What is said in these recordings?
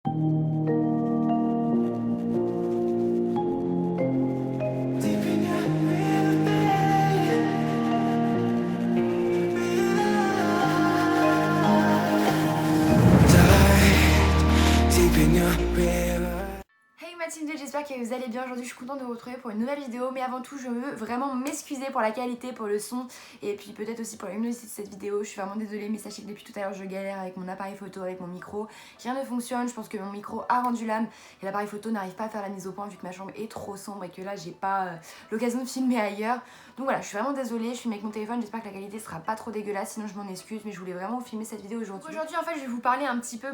Hey Mathilde, j'espère que vous allez bien. Aujourd'hui je suis contente de vous retrouver pour une nouvelle vidéo, mais avant tout je veux vraiment m'excuser pour la qualité, pour le son et puis peut-être aussi pour la luminosité de cette vidéo. Je suis vraiment désolée, mais sachez que depuis tout à l'heure je galère avec mon appareil photo, avec mon micro. Rien ne fonctionne, je pense que mon micro a rendu l'âme et l'appareil photo n'arrive pas à faire la mise au point vu que ma chambre est trop sombre et que là j'ai pas l'occasion de filmer ailleurs. Donc voilà, je suis vraiment désolée, je filme avec mon téléphone, j'espère que la qualité sera pas trop dégueulasse, sinon je m'en excuse, mais je voulais vraiment vous filmer cette vidéo aujourd'hui. Aujourd'hui en fait je vais vous parler un petit peu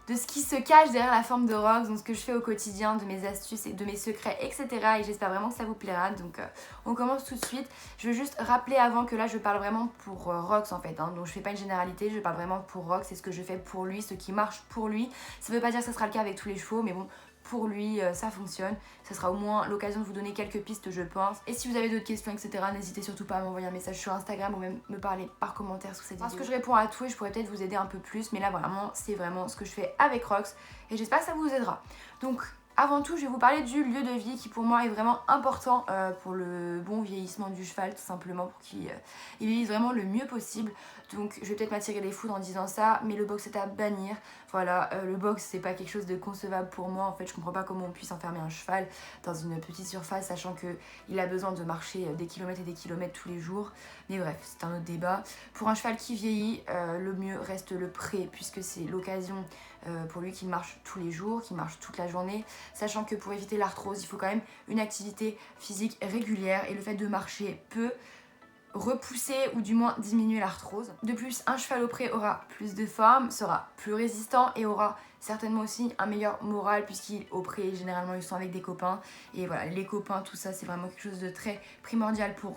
de ce qui se cache derrière la forme de Rox, donc ce que je fais au quotidien, de mes astuces et de mes secrets, etc. Et j'espère vraiment que ça vous plaira, donc on commence tout de suite. Je veux juste rappeler avant que là je parle vraiment pour Rox en fait, hein. Donc je fais pas une généralité, je parle vraiment pour Rox, c'est ce que je fais pour lui, ce qui marche pour lui. Ça veut pas dire que ça sera le cas avec tous les chevaux, mais bon, pour lui ça fonctionne. Ça sera au moins l'occasion de vous donner quelques pistes je pense. Et si vous avez d'autres questions etc, n'hésitez surtout pas à m'envoyer un message sur Instagram ou même me parler par commentaire sous cette vidéo. Parce que je réponds à tout et je pourrais peut-être vous aider un peu plus, mais là vraiment c'est vraiment ce que je fais avec Rox et j'espère que ça vous aidera. Donc avant tout je vais vous parler du lieu de vie qui pour moi est vraiment important pour le bon vieillissement du cheval, tout simplement pour qu'il vieillisse vraiment le mieux possible. Donc je vais peut-être m'attirer les foudres en disant ça, mais le box est à bannir. Voilà, le box c'est pas quelque chose de concevable pour moi en fait. Je comprends pas comment on puisse enfermer un cheval dans une petite surface sachant qu'il a besoin de marcher des kilomètres et des kilomètres tous les jours. Mais bref, c'est un autre débat. Pour un cheval qui vieillit, le mieux reste le pré puisque c'est l'occasion pour lui qu'il marche tous les jours, qu'il marche toute la journée, sachant que pour éviter l'arthrose il faut quand même une activité physique régulière et le fait de marcher peut repousser ou du moins diminuer l'arthrose. De plus, un cheval au pré aura plus de forme, sera plus résistant et aura certainement aussi un meilleur moral puisqu'au pré généralement ils sont avec des copains et voilà, les copains tout ça c'est vraiment quelque chose de très primordial pour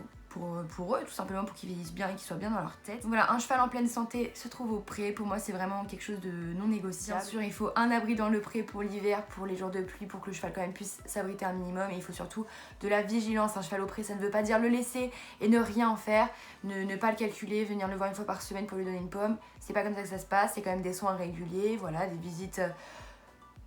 eux, tout simplement pour qu'ils vieillissent bien et qu'ils soient bien dans leur tête. Donc voilà, un cheval en pleine santé se trouve au pré, pour moi c'est vraiment quelque chose de non négociable. Bien sûr il faut un abri dans le pré pour l'hiver, pour les jours de pluie, pour que le cheval quand même puisse s'abriter un minimum, et il faut surtout de la vigilance. Un cheval au pré ça ne veut pas dire le laisser et ne rien en faire, ne pas le calculer, venir le voir une fois par semaine pour lui donner une pomme, c'est pas comme ça que ça se passe, c'est quand même des soins réguliers, voilà, des visites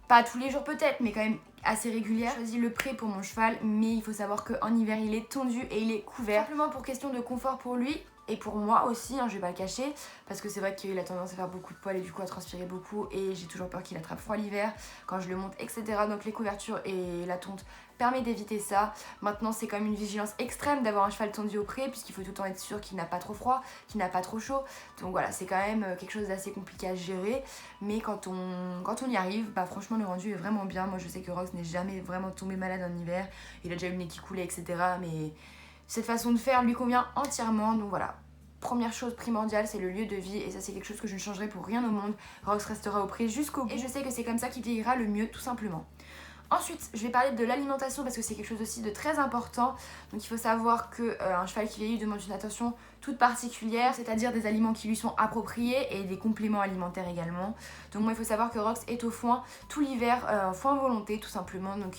pas tous les jours peut-être, mais quand même assez régulière. J'ai choisi le pré pour mon cheval, mais il faut savoir qu'en hiver il est tondu et il est couvert. Simplement pour question de confort pour lui et pour moi aussi, hein, je vais pas le cacher, parce que c'est vrai qu'il a tendance à faire beaucoup de poils et du coup à transpirer beaucoup et j'ai toujours peur qu'il attrape froid l'hiver quand je le monte, etc. Donc les couvertures et la tonte permet d'éviter ça. Maintenant c'est quand même une vigilance extrême d'avoir un cheval tondu au pré puisqu'il faut tout le temps être sûr qu'il n'a pas trop froid, qu'il n'a pas trop chaud. Donc voilà, c'est quand même quelque chose d'assez compliqué à gérer, mais quand on y arrive, bah franchement le rendu est vraiment bien. Moi je sais que Rox n'est jamais vraiment tombé malade en hiver, il a déjà eu le nez qui coulait etc, mais cette façon de faire lui convient entièrement. Donc voilà, première chose primordiale c'est le lieu de vie et ça c'est quelque chose que je ne changerai pour rien au monde. Rox restera au pré jusqu'au bout et je sais que c'est comme ça qu'il vieillira le mieux tout simplement. Ensuite, je vais parler de l'alimentation parce que c'est quelque chose aussi de très important. Donc il faut savoir qu'un cheval qui vieillit demande une attention toute particulière, c'est-à-dire des aliments qui lui sont appropriés et des compléments alimentaires également. Donc moi il faut savoir que Rox est au foin tout l'hiver, foin volonté tout simplement. Donc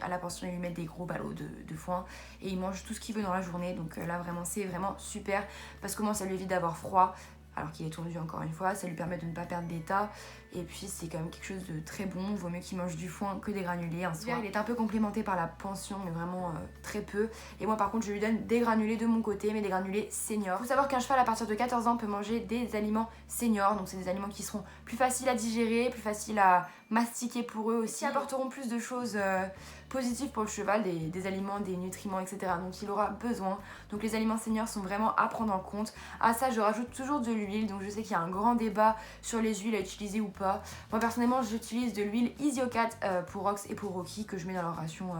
à la pension ils lui mettent des gros ballots de foin et il mange tout ce qu'il veut dans la journée. Donc là vraiment c'est vraiment super parce que moi ça lui évite d'avoir froid. Alors qu'il est tondu encore une fois, ça lui permet de ne pas perdre d'état et puis c'est quand même quelque chose de très bon. Vaut mieux qu'il mange du foin que des granulés en soi. Il est un peu complémenté par la pension mais vraiment très peu, et moi par contre je lui donne des granulés de mon côté, mais des granulés seniors. Il faut savoir qu'un cheval à partir de 14 ans peut manger des aliments seniors, donc c'est des aliments qui seront plus faciles à digérer, plus faciles à mastiquer pour eux aussi, apporteront plus de choses positives pour le cheval, des aliments, des nutriments etc dont il aura besoin. Donc les aliments seniors sont vraiment à prendre en compte. À ça je rajoute toujours de l'huile, donc je sais qu'il y a un grand débat sur les huiles à utiliser ou pas. Moi personnellement j'utilise de l'huile Isiocat pour Rox et pour Rocky que je mets dans leur ration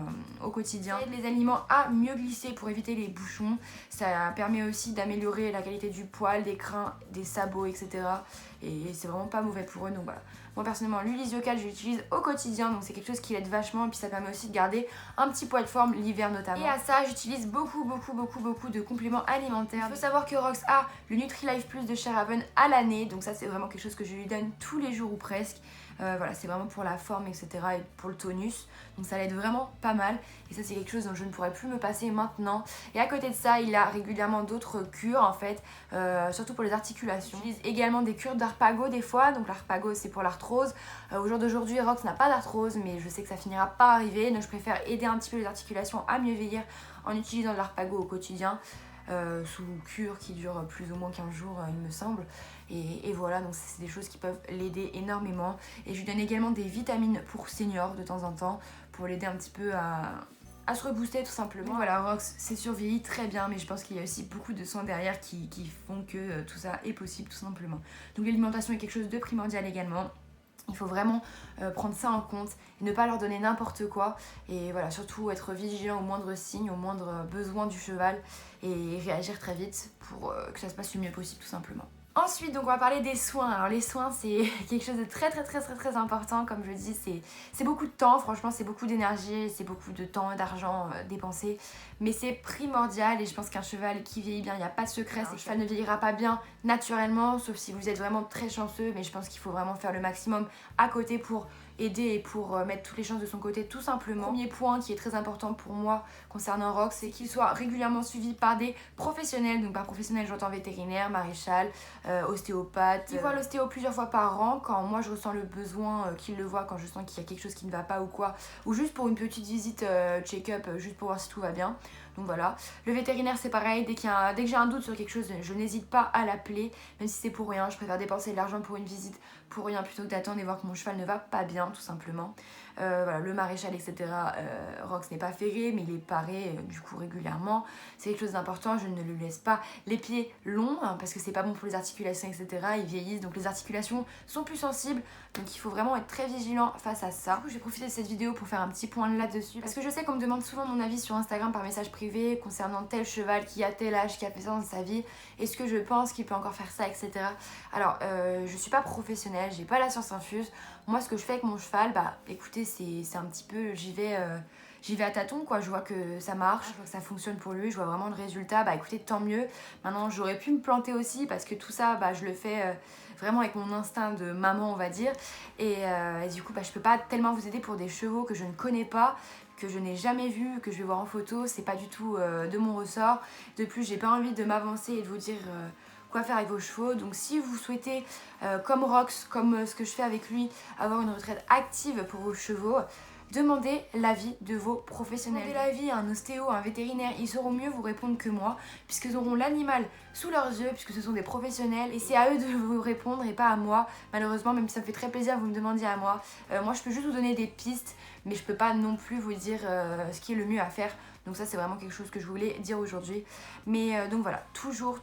au quotidien. Ça aide les aliments à mieux glisser pour éviter les bouchons, ça permet aussi d'améliorer la qualité du poil, des crins, des sabots etc. Et c'est vraiment pas mauvais pour eux, donc voilà. Moi personnellement l'huile Isiocat je l'utilise au quotidien, donc c'est quelque chose qui l'aide vachement et puis ça permet aussi de garder un petit poil de forme l'hiver notamment. Et à ça j'utilise beaucoup de compléments alimentaires. Il faut savoir que Rox a le NutriLife Plus de Sherhaven à l'année, donc ça c'est vraiment quelque chose que je lui donne tous les jours ou presque. Voilà, c'est vraiment pour la forme, etc. et pour le tonus. Donc ça l'aide vraiment pas mal. Et ça, c'est quelque chose dont je ne pourrais plus me passer maintenant. Et à côté de ça, il a régulièrement d'autres cures en fait, surtout pour les articulations. J'utilise également des cures d'Harpago des fois. Donc l'Harpago, c'est pour l'arthrose. Au jour d'aujourd'hui, Rox n'a pas d'arthrose, mais je sais que ça finira par arriver. Donc je préfère aider un petit peu les articulations à mieux vieillir en utilisant de l'Harpago au quotidien. Sous cure qui dure plus ou moins 15 jours il me semble et voilà, donc c'est des choses qui peuvent l'aider énormément. Et je lui donne également des vitamines pour seniors de temps en temps pour l'aider un petit peu à se rebooster tout simplement. Voilà, Rox s'est survieilli très bien, mais je pense qu'il y a aussi beaucoup de soins derrière qui font que tout ça est possible tout simplement. Donc l'alimentation est quelque chose de primordial également. Il faut vraiment prendre ça en compte et ne pas leur donner n'importe quoi. Et voilà, surtout être vigilant au moindre signe, au moindre besoin du cheval et réagir très vite pour que ça se passe le mieux possible tout simplement. Ensuite, donc on va parler des soins. Alors les soins, c'est quelque chose de très important. Comme je le dis, c'est beaucoup de temps. Franchement, c'est beaucoup d'énergie, c'est beaucoup de temps et d'argent dépensé. Mais c'est primordial et je pense qu'un cheval qui vieillit bien, il n'y a pas de secret. Un cheval ne vieillira pas bien naturellement, sauf si vous êtes vraiment très chanceux. Mais je pense qu'il faut vraiment faire le maximum à côté pour aider et pour mettre toutes les chances de son côté tout simplement. Premier point qui est très important pour moi concernant Rox, c'est qu'il soit régulièrement suivi par des professionnels. Donc par professionnel, j'entends vétérinaire, maréchal, ostéopathe. Il voit l'ostéo plusieurs fois par an quand moi je ressens le besoin qu'il le voit, quand je sens qu'il y a quelque chose qui ne va pas ou quoi, ou juste pour une petite visite check-up, juste pour voir si tout va bien. Donc voilà, le vétérinaire c'est pareil, dès que j'ai un doute sur quelque chose, je n'hésite pas à l'appeler, même si c'est pour rien. Je préfère dépenser de l'argent pour une visite pour rien plutôt que d'attendre et voir que mon cheval ne va pas bien tout simplement. Voilà, le maréchal etc. Rox n'est pas ferré mais il est paré du coup régulièrement. C'est quelque chose d'important, je ne lui laisse pas les pieds longs hein, parce que c'est pas bon pour les articulations etc. Ils vieillissent donc les articulations sont plus sensibles, donc il faut vraiment être très vigilant face à ça. Du coup, j'ai profité de cette vidéo pour faire un petit point là-dessus parce que je sais qu'on me demande souvent mon avis sur Instagram par message privé concernant tel cheval qui a tel âge, qui a fait ça dans sa vie, est-ce que je pense qu'il peut encore faire ça etc. Alors je suis pas professionnelle, j'ai pas la science infuse. Moi ce que je fais avec mon cheval, bah écoutez, c'est un petit peu, j'y vais à tâtons quoi, je vois que ça marche, je vois que ça fonctionne pour lui, je vois vraiment le résultat, bah écoutez tant mieux. Maintenant j'aurais pu me planter aussi parce que tout ça bah je le fais vraiment avec mon instinct de maman on va dire et du coup bah je peux pas tellement vous aider pour des chevaux que je ne connais pas, que je n'ai jamais vu, que je vais voir en photo, c'est pas du tout de mon ressort. De plus j'ai pas envie de m'avancer et de vous dire quoi faire avec vos chevaux. Donc si vous souhaitez, comme Rox, comme ce que je fais avec lui, avoir une retraite active pour vos chevaux, demandez l'avis de vos professionnels. Demandez l'avis à un ostéo, à un vétérinaire, ils sauront mieux vous répondre que moi, puisqu'ils auront l'animal sous leurs yeux, puisque ce sont des professionnels, et c'est à eux de vous répondre et pas à moi. Malheureusement, même si ça me fait très plaisir que vous me demandiez à moi, moi je peux juste vous donner des pistes, mais je peux pas non plus vous dire ce qui est le mieux à faire. Donc ça c'est vraiment quelque chose que je voulais dire aujourd'hui. Mais donc voilà, toujours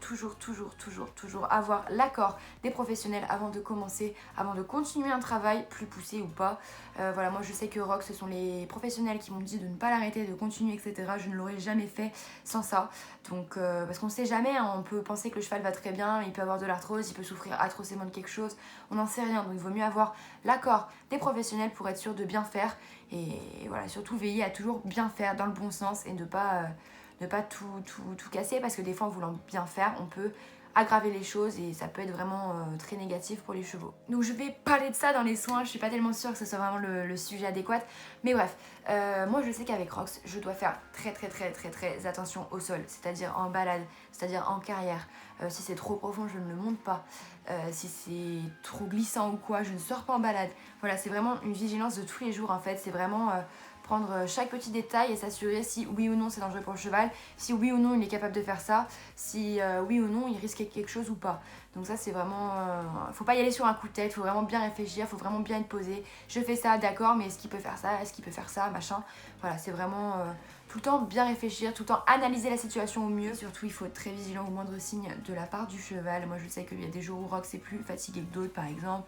avoir l'accord des professionnels avant de commencer, avant de continuer un travail plus poussé ou pas. Voilà, moi je sais que Rox, ce sont les professionnels qui m'ont dit de ne pas l'arrêter, de continuer, etc. Je ne l'aurais jamais fait sans ça. Donc parce qu'on ne sait jamais, hein, on peut penser que le cheval va très bien, il peut avoir de l'arthrose, il peut souffrir atrocement de quelque chose, on n'en sait rien. Donc il vaut mieux avoir l'accord des professionnels pour être sûr de bien faire. Et voilà, surtout veiller à toujours bien faire dans le bon sens et ne pas tout casser, parce que des fois en voulant bien faire on peut aggraver les choses et ça peut être vraiment très négatif pour les chevaux. Donc je vais parler de ça dans les soins, je suis pas tellement sûre que ce soit vraiment le sujet adéquat, mais bref, moi je sais qu'avec Rox je dois faire très attention au sol, c'est-à-dire en balade, c'est-à-dire en carrière. Si c'est trop profond je ne le monte pas, si c'est trop glissant ou quoi je ne sors pas en balade. Voilà, c'est vraiment une vigilance de tous les jours en fait, c'est vraiment prendre chaque petit détail et s'assurer si oui ou non c'est dangereux pour le cheval, si oui ou non il est capable de faire ça, si oui ou non il risque quelque chose ou pas. Donc ça c'est vraiment, faut pas y aller sur un coup de tête, faut vraiment bien réfléchir, faut vraiment bien être posé. Je fais ça, d'accord, mais est-ce qu'il peut faire ça, est-ce qu'il peut faire ça, machin. Voilà, c'est vraiment tout le temps bien réfléchir, tout le temps analyser la situation au mieux. Et surtout il faut être très vigilant au moindre signe de la part du cheval. Moi je sais qu'il y a des jours où Rox est plus fatigué que d'autres par exemple,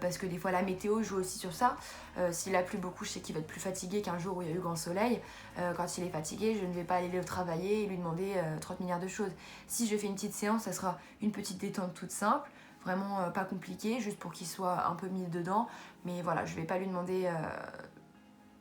parce que des fois la météo joue aussi sur ça. S'il a plu beaucoup, je sais qu'il va être plus fatigué qu'un jour où il y a eu grand soleil. Quand il est fatigué, je ne vais pas aller le travailler et lui demander 30 milliards de choses. Si je fais une petite séance, ça sera une petite détente toute simple, vraiment pas compliquée, juste pour qu'il soit un peu mis dedans. Mais voilà, je vais pas lui demander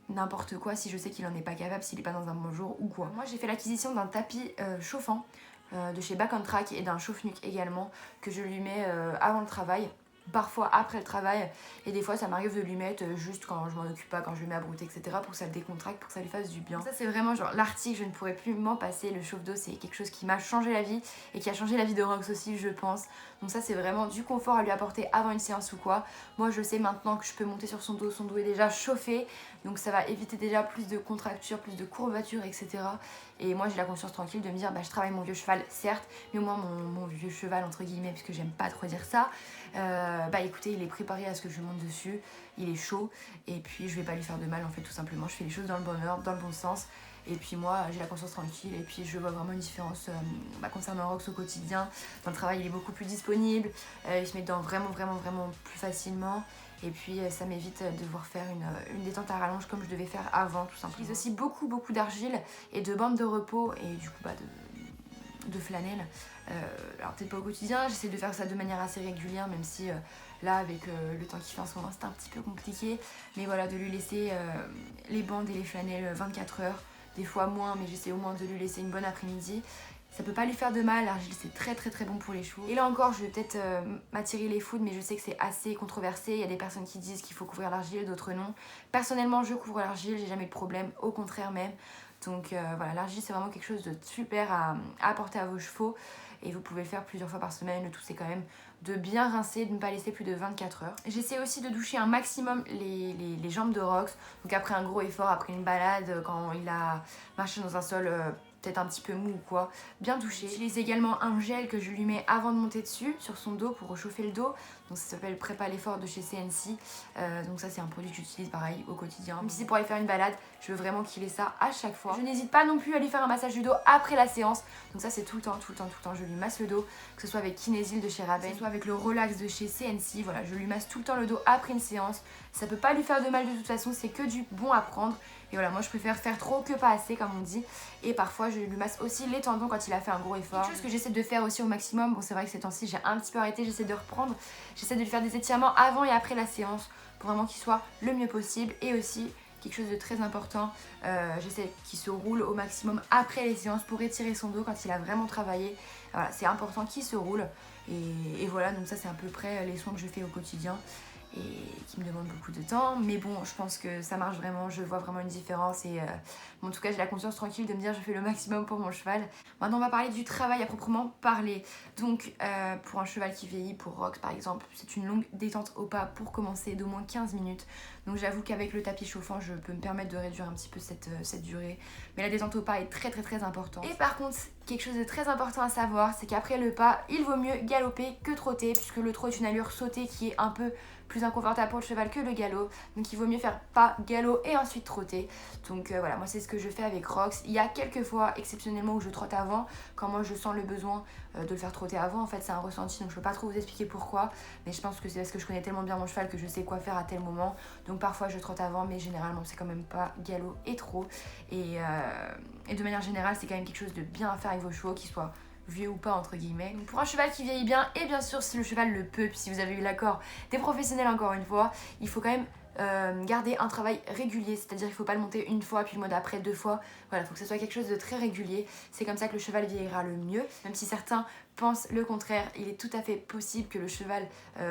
n'importe quoi si je sais qu'il en est pas capable, s'il est pas dans un bon jour ou quoi. Moi j'ai fait l'acquisition d'un tapis chauffant de chez Back on Track et d'un chauffe-nuque également que je lui mets avant le travail. parfois après le travail, et des fois ça m'arrive de lui mettre juste quand je m'en occupe pas, quand je le mets à brouter, etc., pour que ça le décontracte, pour que ça lui fasse du bien. Ça c'est vraiment genre l'article, je ne pourrais plus m'en passer. Le chauffe-d'eau c'est quelque chose qui m'a changé la vie et qui a changé la vie de Rox aussi, je pense. Donc ça c'est vraiment du confort à lui apporter avant une séance ou quoi. Moi je sais maintenant que je peux monter sur son dos est déjà chauffé, donc ça va éviter déjà plus de contractures, plus de courbatures, etc. Et moi j'ai la conscience tranquille de me dire bah je travaille mon vieux cheval certes, mais au moins mon vieux cheval entre guillemets, puisque j'aime pas trop dire ça, bah écoutez, il est préparé à ce que je monte dessus, il est chaud, et puis je vais pas lui faire de mal en fait, tout simplement. Je fais les choses dans le bon ordre, dans le bon sens, et puis moi j'ai la conscience tranquille, et puis je vois vraiment une différence concernant Rox au quotidien. Dans le travail il est beaucoup plus disponible, il se met dedans vraiment plus facilement, et puis ça m'évite de devoir faire une détente à rallonge comme je devais faire avant, tout simplement. J'utilise aussi beaucoup d'argile et de bandes de repos, et du coup bah de flanelle. Alors peut-être pas au quotidien, j'essaie de faire ça de manière assez régulière, même si là avec le temps qu'il fait en ce moment c'est un petit peu compliqué, mais voilà, de lui laisser les bandes et les flanelles 24 heures, des fois moins, mais j'essaie au moins de lui laisser une bonne après-midi. Ça peut pas lui faire de mal, l'argile c'est très bon pour les chevaux. Et là encore je vais peut-être m'attirer les foudres, mais je sais que c'est assez controversé, il y a des personnes qui disent qu'il faut couvrir l'argile, d'autres non. Personnellement je couvre l'argile, j'ai jamais de problème, au contraire même. Donc voilà, l'argile c'est vraiment quelque chose de super à apporter à vos chevaux, et vous pouvez le faire plusieurs fois par semaine. Le tout c'est quand même de bien rincer, de ne pas laisser plus de 24 heures. J'essaie aussi de doucher un maximum les jambes de Rox, donc après un gros effort, après une balade, quand il a marché dans un sol peut-être un petit peu mou ou quoi, bien douché. J'utilise également un gel que je lui mets avant de monter dessus, sur son dos, pour réchauffer le dos. Donc ça s'appelle Prépa l'effort de chez CNC. Donc ça c'est un produit que j'utilise pareil au quotidien. Même si c'est pour aller faire une balade, je veux vraiment qu'il ait ça à chaque fois. Je n'hésite pas non plus à lui faire un massage du dos après la séance. Donc ça c'est tout le temps, je lui masse le dos, que ce soit avec Kinesil de chez Raven, que ce soit avec le Relax de chez CNC. Voilà, je lui masse tout le temps le dos après une séance. Ça peut pas lui faire de mal de toute façon, c'est que du bon à prendre. Et voilà, moi je préfère faire trop que pas assez, comme on dit. Et parfois je lui masse aussi les tendons quand il a fait un gros effort. Quelque chose que j'essaie de faire aussi au maximum, bon c'est vrai que ces temps-ci j'ai un petit peu arrêté, j'essaie de reprendre. J'essaie de lui faire des étirements avant et après la séance pour vraiment qu'il soit le mieux possible. Et aussi quelque chose de très important, j'essaie qu'il se roule au maximum après les séances pour étirer son dos quand il a vraiment travaillé. Voilà, c'est important qu'il se roule. Et voilà, donc ça c'est à peu près les soins que je fais au quotidien et qui me demandent beaucoup de temps, mais bon je pense que ça marche vraiment, je vois vraiment une différence, et bon, en tout cas j'ai la conscience tranquille de me dire je fais le maximum pour mon cheval. Maintenant on va parler du travail à proprement parler. Donc pour un cheval qui vieillit, pour Rox par exemple, c'est une longue détente au pas pour commencer d'au moins 15 minutes. Donc j'avoue qu'avec le tapis chauffant je peux me permettre de réduire un petit peu cette durée, mais la détente au pas est très importante. Et par contre quelque chose de très important à savoir, c'est qu'après le pas il vaut mieux galoper que trotter, puisque le trot est une allure sautée qui est un peu plus inconfortable pour le cheval que le galop, donc il vaut mieux faire pas, galop et ensuite trotter. Donc voilà, moi c'est ce que je fais avec Rox. Il y a quelques fois exceptionnellement où je trotte avant, quand moi je sens le besoin de le faire trotter avant. En fait c'est un ressenti, donc je peux pas trop vous expliquer pourquoi, mais je pense que c'est parce que je connais tellement bien mon cheval que je sais quoi faire à tel moment. Donc parfois je trotte avant, mais généralement c'est quand même pas galop et trot. Et de manière générale c'est quand même quelque chose de bien à faire avec vos chevaux, qu'ils soient vieux ou pas entre guillemets. Donc pour un cheval qui vieillit bien, et bien sûr si le cheval le peut, puis si vous avez eu l'accord des professionnels encore une fois, il faut quand même garder un travail régulier, c'est-à-dire qu'il ne faut pas le monter une fois puis le mois d'après 2 fois. Voilà, il faut que ce soit quelque chose de très régulier. C'est comme ça que le cheval vieillira le mieux, même si certains pensent le contraire. Il est tout à fait possible que le cheval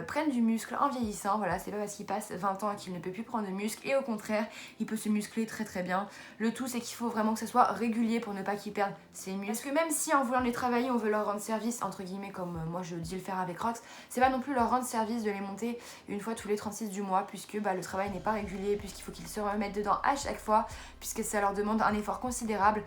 prenne du muscle en vieillissant. Voilà, c'est pas parce qu'il passe 20 ans qu'il ne peut plus prendre de muscle, et au contraire il peut se muscler très bien. Le tout c'est qu'il faut vraiment que ce soit régulier pour ne pas qu'il perde ses muscles, parce que même si en voulant les travailler on veut leur rendre service entre guillemets, comme moi je dis le faire avec Rox, c'est pas non plus leur rendre service de les monter une fois tous les 36 du mois, puisque le travail n'est pas régulier, puisqu'il faut qu'ils se remettent dedans à chaque fois, puisque ça leur demande un effort considérable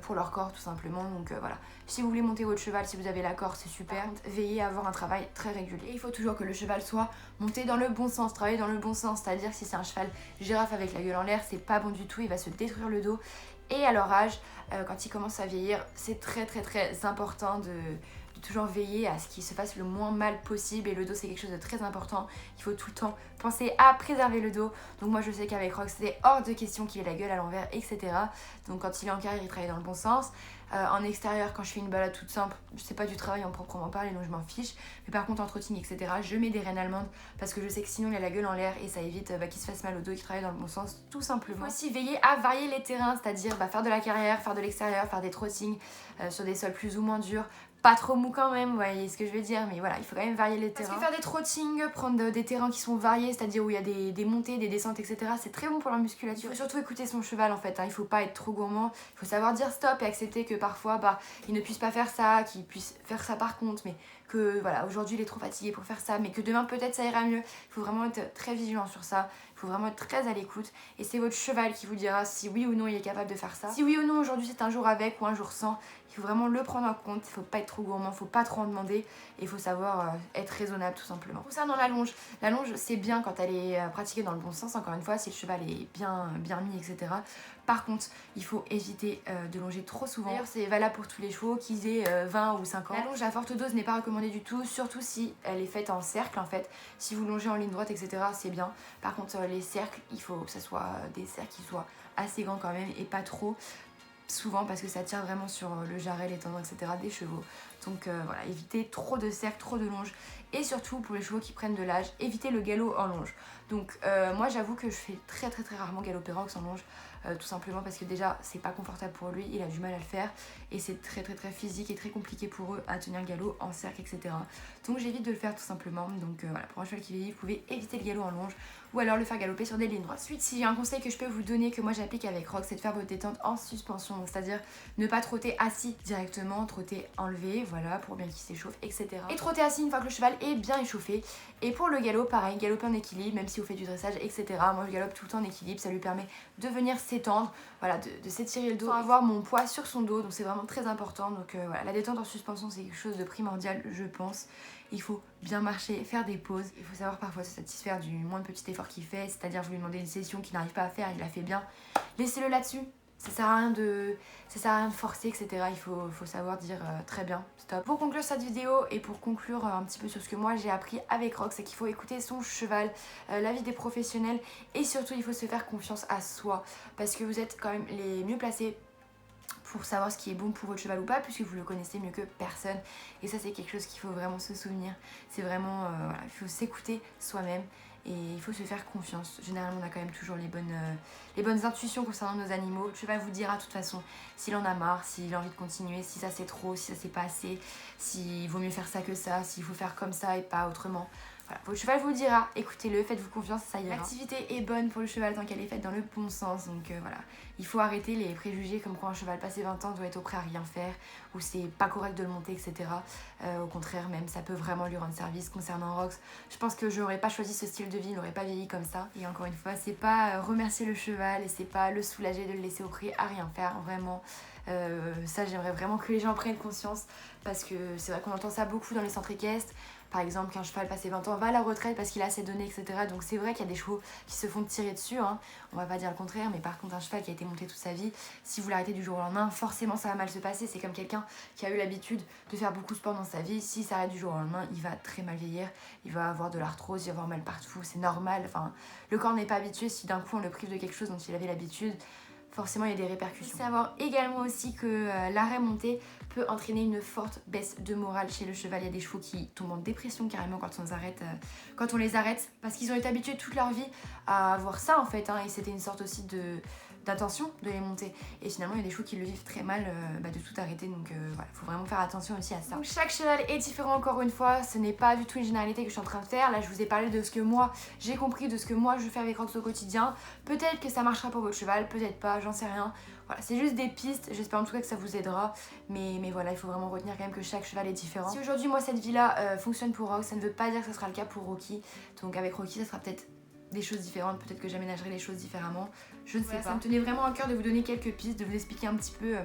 pour leur corps tout simplement. Donc voilà, si vous voulez monter votre cheval, si vous avez l'accord, c'est super. Veillez à avoir un travail très régulier. Et il faut toujours que le cheval soit monté dans le bon sens, travailler dans le bon sens, c'est-à-dire si c'est un cheval girafe avec la gueule en l'air, c'est pas bon du tout, il va se détruire le dos. Et à leur âge, quand ils commencent à vieillir, c'est très important de toujours veiller à ce qu'il se fasse le moins mal possible, et le dos c'est quelque chose de très important. Il faut tout le temps penser à préserver le dos. Donc moi je sais qu'avec Rox c'est hors de question qu'il ait la gueule à l'envers, etc. Donc quand il est en carrière il travaille dans le bon sens. En extérieur, quand je fais une balade toute simple, je sais pas du travail en proprement parler, donc je m'en fiche. Mais par contre en trotting, etc., je mets des rênes allemandes, parce que je sais que sinon il a la gueule en l'air et ça évite qu'il se fasse mal au dos et qu'il travaille dans le bon sens, tout simplement. Il faut aussi veiller à varier les terrains, c'est-à-dire faire de la carrière, faire de l'extérieur, faire des trottings sur des sols plus ou moins durs, pas trop mou quand même, vous voyez ce que je veux dire, mais voilà, il faut quand même varier les terrains. Parce que faire des trottings, prendre des terrains qui sont variés, c'est-à-dire où il y a des montées, des descentes, etc., c'est très bon pour la musculature. Il faut surtout écouter son cheval en fait, hein. Il faut pas être trop gourmand, il faut savoir dire stop et accepter que parfois il ne puisse pas faire ça, qu'il puisse faire ça par contre, mais que voilà, aujourd'hui il est trop fatigué pour faire ça, mais que demain peut-être ça ira mieux. Il faut vraiment être très vigilant sur ça, il faut vraiment être très à l'écoute, et c'est votre cheval qui vous dira si oui ou non il est capable de faire ça. Si oui ou non aujourd'hui c'est un jour avec ou un jour sans, il faut vraiment le prendre en compte, il faut pas être trop gourmand, il faut pas trop en demander, et il faut savoir être raisonnable tout simplement. Concernant la longe c'est bien quand elle est pratiquée dans le bon sens, encore une fois, si le cheval est bien mis, etc. Par contre, il faut éviter de longer trop souvent. D'ailleurs, c'est valable pour tous les chevaux, qu'ils aient 20 ou 5 ans. La longe à forte dose n'est pas recommandée du tout, surtout si elle est faite en cercle en fait. Si vous longez en ligne droite, etc., c'est bien. Par contre, les cercles, il faut que ce soit des cercles qui soient assez grands quand même et pas trop. Souvent parce que ça tire vraiment sur le jarret, les tendons, etc. des chevaux. Donc voilà, évitez trop de cercles, trop de longes. Et surtout pour les chevaux qui prennent de l'âge, évitez le galop en longe. Donc moi j'avoue que je fais très rarement galoper Rox en longe. Tout simplement parce que déjà c'est pas confortable pour lui, il a du mal à le faire. Et c'est très physique et très compliqué pour eux à tenir le galop en cercle, etc. Donc j'évite de le faire tout simplement. Donc voilà, pour un cheval qui vieillit, vous pouvez éviter le galop en longe. Ou alors le faire galoper sur des lignes droites. Ensuite, s'il y a un conseil que je peux vous donner, que moi j'applique avec Rox, c'est de faire votre détente en suspension. C'est-à-dire ne pas trotter assis directement, trotter enlevé, voilà, pour bien qu'il s'échauffe, etc. Et trotter assis une fois que le cheval est bien échauffé. Et pour le galop, pareil, galoper en équilibre, même si vous faites du dressage, etc. Moi je galope tout le temps en équilibre, ça lui permet de venir s'étendre, voilà, de s'étirer le dos, avoir mon poids sur son dos, donc c'est vraiment très important. Donc voilà, la détente en suspension c'est quelque chose de primordial, je pense. Il faut bien marcher, faire des pauses. Il faut savoir parfois se satisfaire du moindre petit effort qu'il fait. C'est-à-dire, vous lui demandez une session qu'il n'arrive pas à faire, il la fait bien. Laissez-le là-dessus. Ça sert à rien de forcer, etc. Il faut savoir dire très bien, stop. Pour conclure cette vidéo et pour conclure un petit peu sur ce que moi j'ai appris avec Rox, c'est qu'il faut écouter son cheval, l'avis des professionnels, et surtout il faut se faire confiance à soi. Parce que vous êtes quand même les mieux placés pour savoir ce qui est bon pour votre cheval ou pas, puisque vous le connaissez mieux que personne. Et ça c'est quelque chose qu'il faut vraiment se souvenir. C'est vraiment, voilà, il faut s'écouter soi-même et il faut se faire confiance. Généralement on a quand même toujours les bonnes intuitions concernant nos animaux. Le cheval vous dira de toute façon s'il en a marre, s'il a envie de continuer, si ça c'est trop, si ça c'est pas assez, s'il vaut mieux faire ça que ça, s'il faut faire comme ça et pas autrement. Voilà, votre cheval vous le dira, écoutez-le, faites-vous confiance, ça ira. L'activité est bonne pour le cheval tant qu'elle est faite dans le bon sens, donc voilà. Il faut arrêter les préjugés comme quoi un cheval passé 20 ans doit être prêt à rien faire, ou c'est pas correct de le monter, etc. Au contraire même, ça peut vraiment lui rendre service. Concernant Rox, je pense que je n'aurais pas choisi ce style de vie, il n'aurait pas vieilli comme ça. Et encore une fois, c'est pas remercier le cheval et c'est pas le soulager de le laisser au pré à rien faire, vraiment. Ça j'aimerais vraiment que les gens prennent conscience, parce que c'est vrai qu'on entend ça beaucoup dans les centres équestres. Par exemple, qu'un cheval passé 20 ans va à la retraite parce qu'il a assez donné, etc. Donc c'est vrai qu'il y a des chevaux qui se font tirer dessus, hein. On va pas dire le contraire, mais par contre un cheval qui a été monté toute sa vie, si vous l'arrêtez du jour au lendemain, forcément ça va mal se passer. C'est comme quelqu'un qui a eu l'habitude de faire beaucoup de sport dans sa vie, s'il s'arrête du jour au lendemain, il va très mal vieillir, il va avoir de l'arthrose, il va avoir mal partout, c'est normal. Enfin, le corps n'est pas habitué, si d'un coup on le prive de quelque chose dont il avait l'habitude, forcément il y a des répercussions. Il faut savoir également aussi que l'arrêt monté peut entraîner une forte baisse de morale chez le cheval. Il y a des chevaux qui tombent en dépression carrément quand on les arrête, parce qu'ils ont été habitués toute leur vie à avoir ça en fait, hein, et c'était une sorte aussi d'attention de les monter. Et finalement il y a des chevaux qui le vivent très mal de tout arrêter, donc voilà, il faut vraiment faire attention aussi à ça. Donc chaque cheval est différent, encore une fois, ce n'est pas du tout une généralité que je suis en train de faire. Là je vous ai parlé de ce que moi j'ai compris, de ce que moi je fais avec Rox au quotidien. Peut-être que ça marchera pour votre cheval, peut-être pas, j'en sais rien. Voilà, c'est juste des pistes, j'espère en tout cas que ça vous aidera, mais voilà, il faut vraiment retenir quand même que chaque cheval est différent. Si aujourd'hui moi cette vie là fonctionne pour Rox, ça ne veut pas dire que ce sera le cas pour Rocky. Donc avec Rocky ça sera peut-être des choses différentes, peut-être que j'aménagerai les choses différemment, je ne sais pas. Ça me tenait vraiment à cœur de vous donner quelques pistes, de vous expliquer un petit peu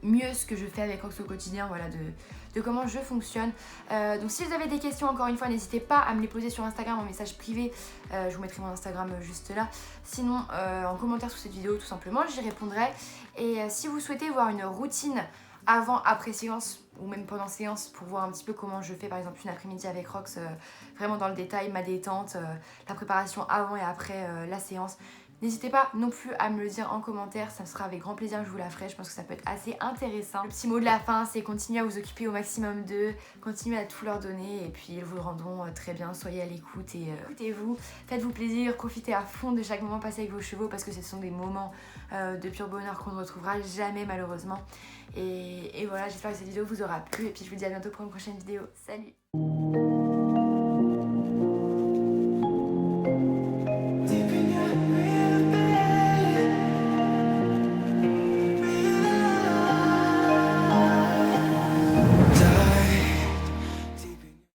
mieux ce que je fais avec Rox au quotidien, voilà, de comment je fonctionne. Donc si vous avez des questions, encore une fois, n'hésitez pas à me les poser sur Instagram en message privé, je vous mettrai mon Instagram juste là. Sinon en commentaire sous cette vidéo tout simplement, j'y répondrai. Et si vous souhaitez voir une routine avant, après séance ou même pendant séance pour voir un petit peu comment je fais par exemple une après-midi avec Rox, vraiment dans le détail, ma détente, la préparation avant et après la séance, N'hésitez pas non plus à me le dire en commentaire, ça sera avec grand plaisir que je vous la ferai, je pense que ça peut être assez intéressant. Le petit mot de la fin, c'est continuer à vous occuper au maximum d'eux, continuer à tout leur donner et puis ils vous le rendront très bien, soyez à l'écoute et écoutez-vous, faites-vous plaisir, profitez à fond de chaque moment passé avec vos chevaux parce que ce sont des moments de pur bonheur qu'on ne retrouvera jamais malheureusement. Et voilà, j'espère que cette vidéo vous aura plu et puis je vous dis à bientôt pour une prochaine vidéo. Salut!